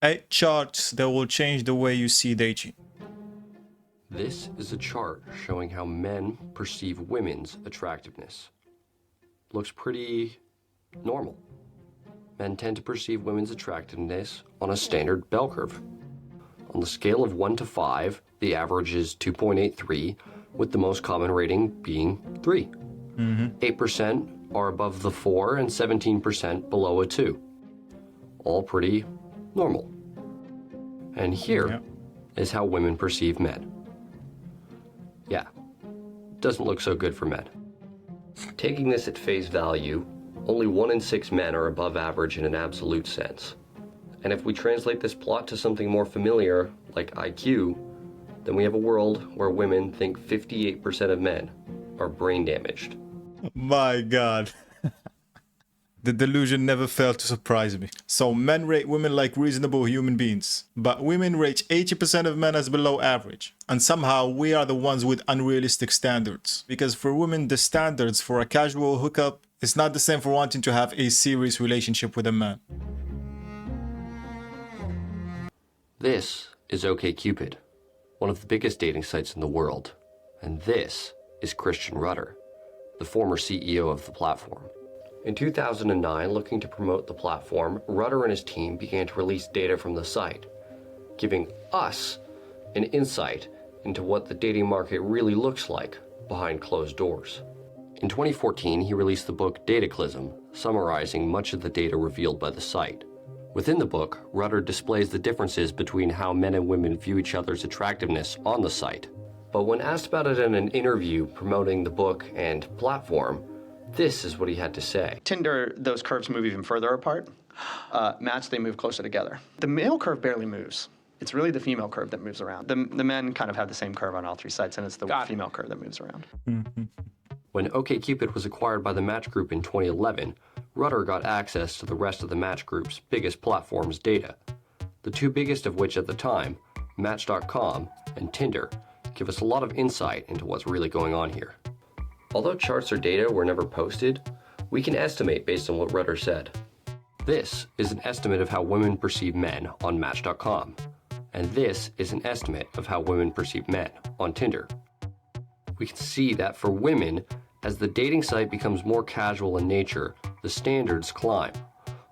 8 charts that will change the way you see dating. This is a chart showing how men perceive women's attractiveness. Looks pretty normal. Men tend to perceive women's attractiveness on a standard bell curve. On the scale of 1 to 5, the average is 2.83, with the most common rating being 3. 8% are above the 4 and 17% below a 2. All pretty normal. And here is how women perceive men. Yeah, doesn't look so good for men. Taking this at face value, only 1 in 6 men are above average in an absolute sense. And if we translate this plot to something more familiar, like IQ, then we have a world where women think 58% of men are brain damaged. My God. The delusion never failed to surprise me. So men rate women like reasonable human beings, but women rate 80% of men as below average. And somehow we are the ones with unrealistic standards. Because for women, the standards for a casual hookup is not the same for wanting to have a serious relationship with a man. This is OkCupid, one of the biggest dating sites in the world. And this is Christian Rudder, the former CEO of the platform. In 2009, looking to promote the platform, Rudder and his team began to release data from the site, giving us an insight into what the dating market really looks like behind closed doors. In 2014, he released the book Dataclism, summarizing much of the data revealed by the site. Within the book, Rudder displays the differences between how men and women view each other's attractiveness on the site. But when asked about it in an interview promoting the book and platform, this is what he had to say. Tinder, those curves move even further apart. Match, they move closer together. The male curve barely moves. It's really the female curve that moves around. The men kind of have the same curve on all 3 sites, and it's the female curve that moves around. When OkCupid was acquired by the Match Group in 2011, Rudder got access to the rest of the Match Group's biggest platform's data. The 2 biggest of which at the time, Match.com and Tinder, give us a lot of insight into what's really going on here. Although charts or data were never posted, we can estimate based on what Rudder said. This is an estimate of how women perceive men on Match.com, and this is an estimate of how women perceive men on Tinder. We can see that for women, as the dating site becomes more casual in nature, the standards climb.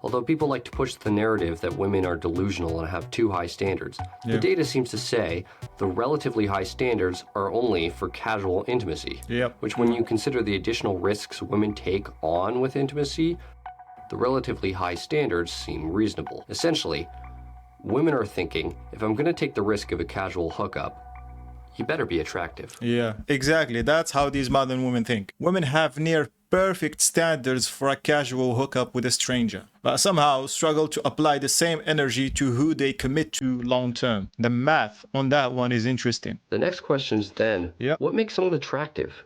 Although people like to push the narrative that women are delusional and have too high standards, the data seems to say the relatively high standards are only for casual intimacy, which when you consider the additional risks women take on with intimacy, the relatively high standards seem reasonable. Essentially, women are thinking, if I'm going to take the risk of a casual hookup, you better be attractive. Yeah, exactly. That's how these modern women think. Women have near perfect standards for a casual hookup with a stranger, but somehow struggle to apply the same energy to who they commit to long term. The math on that one is interesting. The next question is then, what makes someone attractive?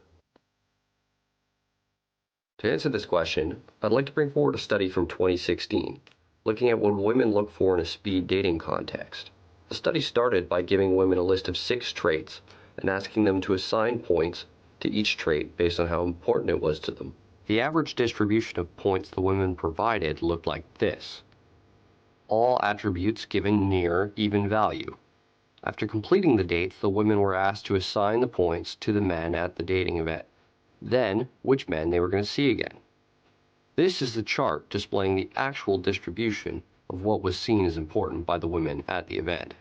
To answer this question, I'd like to bring forward a study from 2016, looking at what women look for in a speed dating context. The study started by giving women a list of 6 traits and asking them to assign points to each trait based on how important it was to them. The average distribution of points the women provided looked like this. All attributes given near even value. After completing the dates, the women were asked to assign the points to the men at the dating event, then which men they were going to see again. This is the chart displaying the actual distribution of what was seen as important by the women at the event.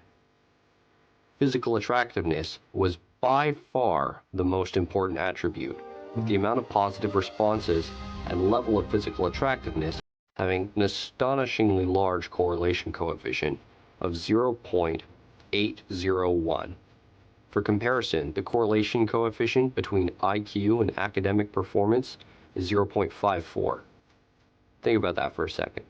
Physical attractiveness was by far the most important attribute, with the amount of positive responses and level of physical attractiveness having an astonishingly large correlation coefficient of 0.801. For comparison, the correlation coefficient between IQ and academic performance is 0.54. Think about that for a second.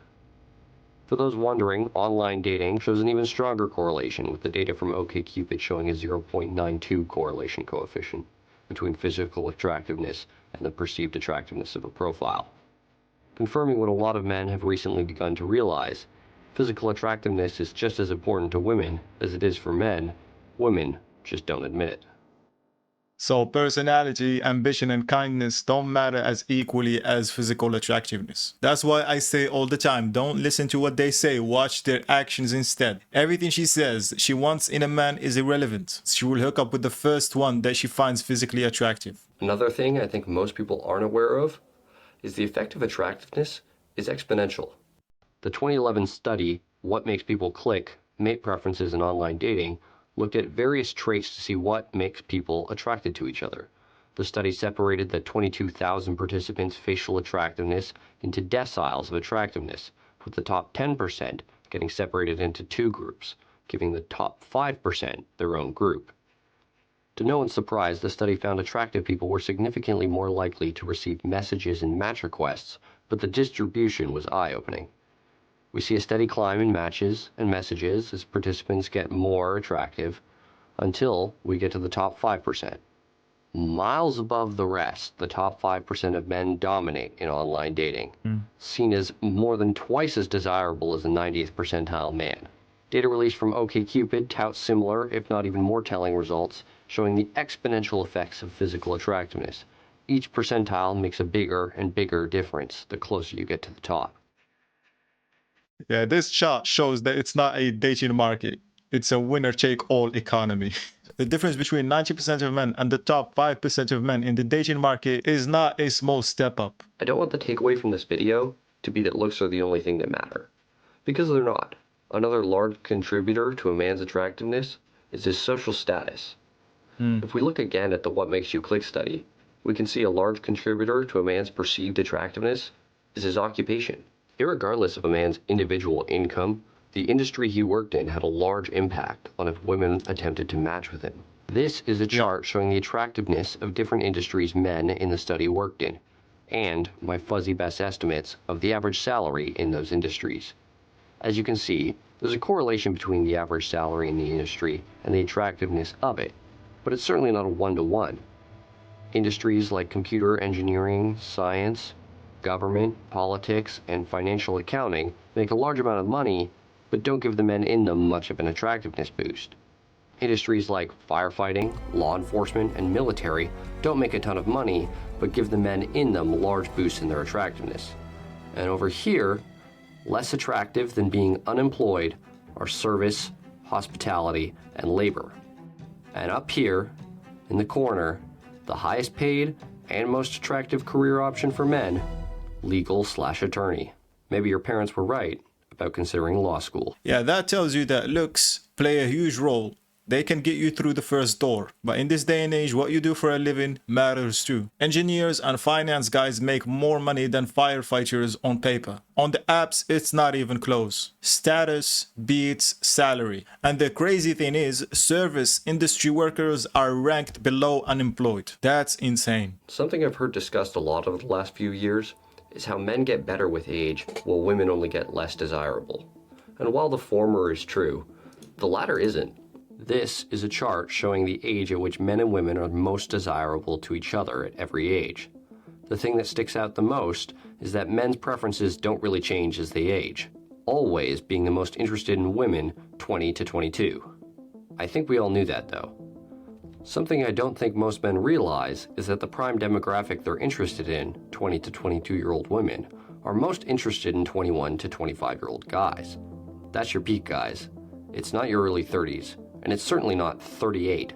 For those wondering, online dating shows an even stronger correlation, with the data from OkCupid showing a 0.92 correlation coefficient between physical attractiveness and the perceived attractiveness of a profile. Confirming what a lot of men have recently begun to realize, physical attractiveness is just as important to women as it is for men. Women just don't admit it. So personality, ambition, and kindness don't matter as equally as physical attractiveness. That's why I say all the time, don't listen to what they say, watch their actions instead. Everything she says she wants in a man is irrelevant. She will hook up with the first one that she finds physically attractive. Another thing I think most people aren't aware of is the effect of attractiveness is exponential. The 2011 study, What Makes People Click, Mate Preferences in Online Dating, looked at various traits to see what makes people attracted to each other. The study separated the 22,000 participants' facial attractiveness into deciles of attractiveness, with the top 10% getting separated into two groups, giving the top 5% their own group. To no one's surprise, the study found attractive people were significantly more likely to receive messages and match requests, but the distribution was eye-opening. We see a steady climb in matches and messages as participants get more attractive until we get to the top 5%. Miles above the rest, the top 5% of men dominate in online dating, seen as more than twice as desirable as a 90th percentile man. Data released from OkCupid touts similar, if not even more telling results, showing the exponential effects of physical attractiveness. Each percentile makes a bigger and bigger difference the closer you get to the top. Yeah, this chart shows that it's not a dating market. It's a winner-take-all economy. The difference between 90% of men and the top 5% of men in the dating market is not a small step up. I don't want the takeaway from this video to be that looks are the only thing that matter, because they're not. Another large contributor to a man's attractiveness is his social status. If we look again at the What Makes You Click study, we can see a large contributor to a man's perceived attractiveness is his occupation. Irregardless of a man's individual income, the industry he worked in had a large impact on if women attempted to match with him. This is a chart showing the attractiveness of different industries men in the study worked in, and my fuzzy best estimates of the average salary in those industries. As you can see, there's a correlation between the average salary in the industry and the attractiveness of it, but it's certainly not a one-to-one. Industries like computer engineering, science, government, politics, and financial accounting make a large amount of money, but don't give the men in them much of an attractiveness boost. Industries like firefighting, law enforcement, and military don't make a ton of money, but give the men in them large boosts in their attractiveness. And over here, less attractive than being unemployed are service, hospitality, and labor. And up here, in the corner, the highest paid and most attractive career option for men, legal/attorney. Maybe your parents were right about considering law school. Yeah, that tells you that looks play a huge role. They can get you through the first door. But in this day and age, what you do for a living matters too. Engineers and finance guys make more money than firefighters on paper. On the apps, it's not even close. Status beats salary. And the crazy thing is, service industry workers are ranked below unemployed. That's insane. Something I've heard discussed a lot over the last few years is how men get better with age while women only get less desirable. And while the former is true, the latter isn't. This is a chart showing the age at which men and women are most desirable to each other at every age. The thing that sticks out the most is that men's preferences don't really change as they age, always being the most interested in women 20 to 22. I think we all knew that though. Something I don't think most men realize is that the prime demographic they're interested in, 20 to 22-year-old women, are most interested in 21 to 25-year-old guys. That's your peak, guys. It's not your early 30s. And it's certainly not 38.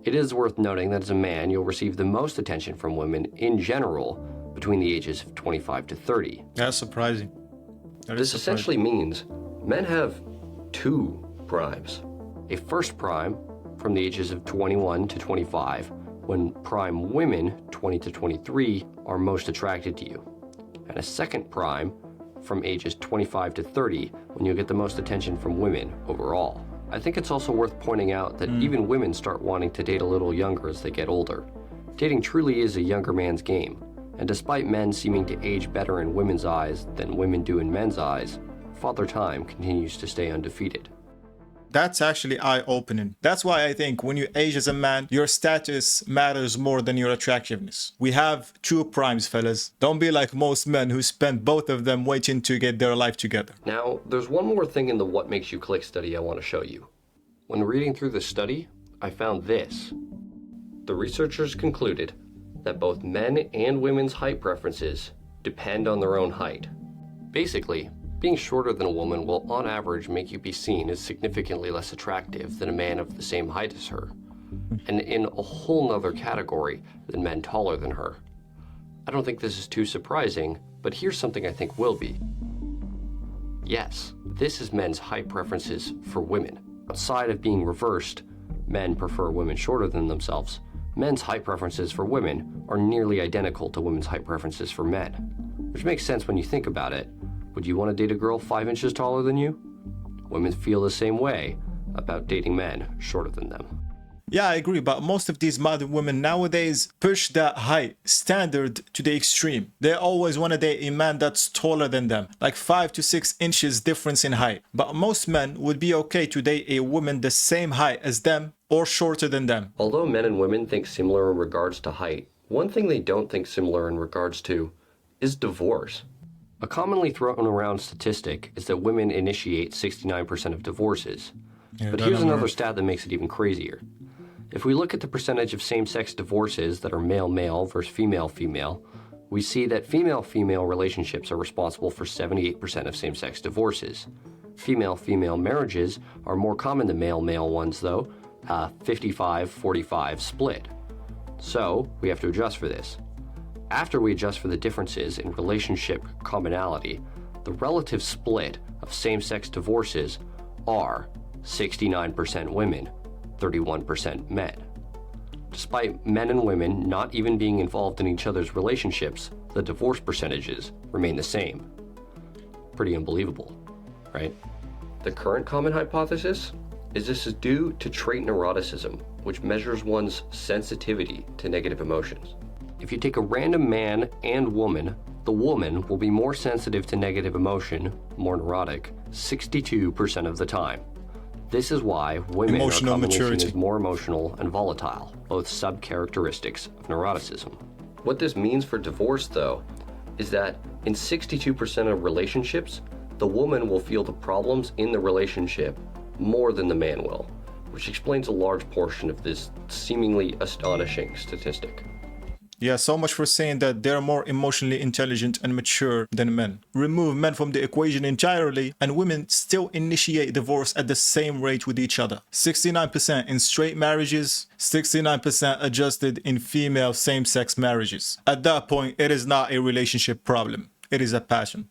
It is worth noting that as a man, you'll receive the most attention from women in general between the ages of 25 to 30. That's surprising. This essentially means men have two primes. A first prime from the ages of 21 to 25, when prime women, 20 to 23, are most attracted to you. And a second prime from ages 25 to 30, when you'll get the most attention from women overall. I think it's also worth pointing out that even women start wanting to date a little younger as they get older. Dating truly is a younger man's game, and despite men seeming to age better in women's eyes than women do in men's eyes, Father Time continues to stay undefeated. That's actually eye-opening. That's why I think when you age as a man, your status matters more than your attractiveness. We have two primes, fellas. Don't be like most men who spend both of them waiting to get their life together. Now, there's one more thing in the What Makes You Click study I want to show you. When reading through the study, I found this. The researchers concluded that both men and women's height preferences depend on their own height. Basically, being shorter than a woman will on average make you be seen as significantly less attractive than a man of the same height as her, and in a whole nother category than men taller than her. I don't think this is too surprising, but here's something I think will be. Yes, this is men's height preferences for women. Outside of being reversed, men prefer women shorter than themselves, men's height preferences for women are nearly identical to women's height preferences for men. Which makes sense when you think about it. Would you want to date a girl 5 inches taller than you? Women feel the same way about dating men shorter than them. Yeah, I agree, but most of these modern women nowadays push that height standard to the extreme. They always want to date a man that's taller than them, like 5 to 6 inches difference in height. But most men would be okay to date a woman the same height as them or shorter than them. Although men and women think similar in regards to height, one thing they don't think similar in regards to is divorce. A commonly thrown around statistic is that women initiate 69% of divorces. But here's another stat that makes it even crazier. If we look at the percentage of same-sex divorces that are male-male versus female-female, we see that female-female relationships are responsible for 78% of same-sex divorces. Female-female marriages are more common than male-male ones though, 55-45 split. So, we have to adjust for this. After we adjust for the differences in relationship commonality, the relative split of same-sex divorces are 69% women, 31% men. Despite men and women not even being involved in each other's relationships, the divorce percentages remain the same. Pretty unbelievable, right? The current common hypothesis is this is due to trait neuroticism, which measures one's sensitivity to negative emotions. If you take a random man and woman, the woman will be more sensitive to negative emotion, more neurotic, 62% of the time. This is why women Emotional are commonly maturity. seen as more emotional and volatile, both sub-characteristics of neuroticism. What this means for divorce, though, is that in 62% of relationships, the woman will feel the problems in the relationship more than the man will, which explains a large portion of this seemingly astonishing statistic. Yeah, so much for saying that they're more emotionally intelligent and mature than men. Remove men from the equation entirely, and women still initiate divorce at the same rate with each other. 69% in straight marriages, 69% adjusted in female same-sex marriages. At that point, it is not a relationship problem. It is a passion.